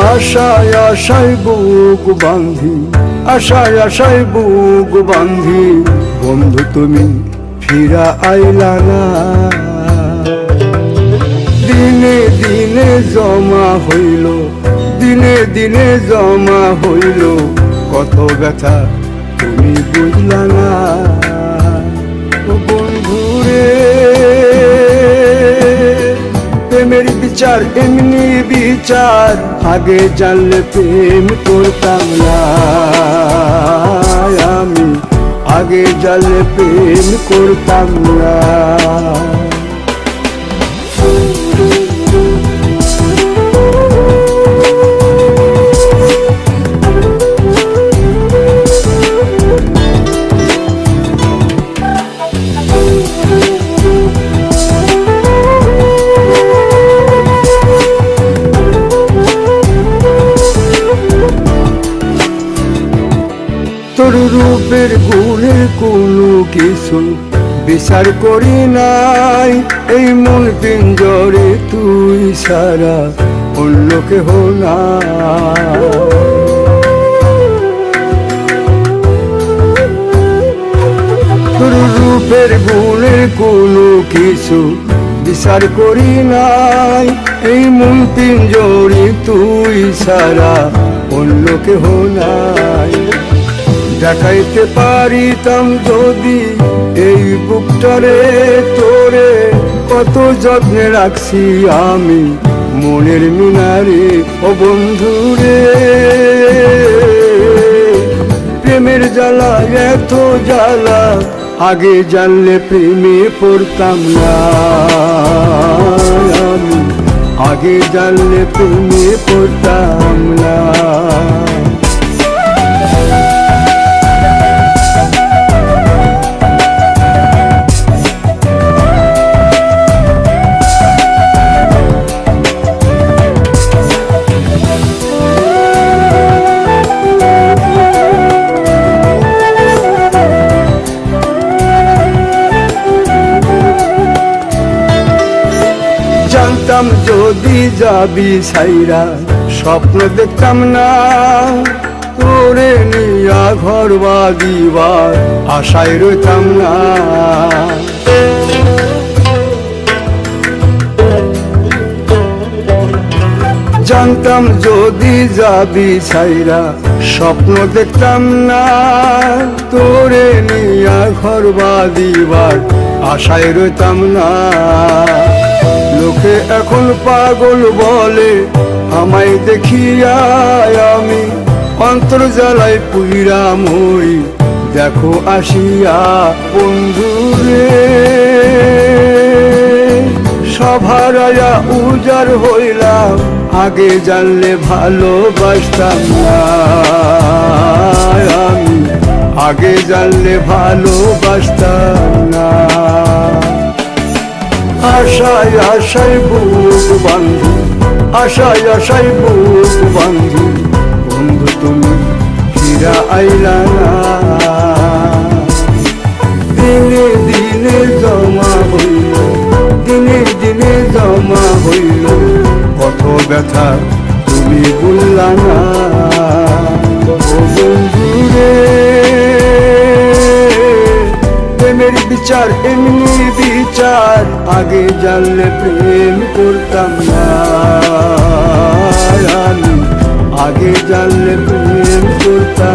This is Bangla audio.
আশায় আশায় বুক বাঁধি, আশায় আশায় বুক বাঁধি, বন্ধু তুমি ফিরা আইলা না। দিনে দিনে জমা হইল, দিনে দিনে জমা হইল, কত ব্যথা তুমি বুঝলা না। ও বন্ধুরে, প্রেমের বিচার এমনি বিচার, আগে জানলে প্রেম করতাম না আমি, আগে জানলে প্রেম করতাম না। তোর রূপের গুণের কোনো কিছু বিচার করি নাই, এই মন পিঞ্জরে তুই সারা অন্য কেহ না। তোর রূপের গুণের কোনো কিছু বিচার করি নাই, এই মন পিঞ্জরে তুই সারা অন্য কেহ নাই। দেখাইতে পারিতাম যদি এই বুকটারে তোরে, কত যত্নে রাখছি আমি মনের মিনারে। ও বন্ধুরে, প্রেমের জ্বালা এত জ্বালা, আগে জানলে প্রেমে পড়তাম না আমি, আগে জানলে প্রেমে পড়তাম না। জানতাম যদি যাবি সাইরা, স্বপ্ন দেখতাম না তোরে নিয়া ঘর বাঁধিবার আশায় রইতাম না। জানতাম যদি যাবি সাইরা, স্বপ্ন দেখতাম না তোরে নিয়া ঘর বাঁধিবার আশায় রইতাম না। লোকে এখন পাগল বলে আমায় দেখিয়া, আমি অন্তর জ্বালায় পুইরা মরি দেখো আসিয়া। বন্ধুরে, সভারায়া উজাড় হইলাম, আগে জানলে ভালোবাসতাম না আমি, আগে জানলে ভালোবাসতাম না। আশায় আশায় বুক বাঁধি, আশায় আশায় বুক বাঁধি, বন্ধু তুমি ফিরা আইলা না। দিনে দিনে জমা হইল, দিনে দিনে জমা হইল, কত ব্যথা তুমি বললা না। ও বন্ধুরে, প্রেমের বিচার এমনি বিচার, আগে জানলে প্রেম করতাম না আমি, আগে জানলে প্রেম করতাম।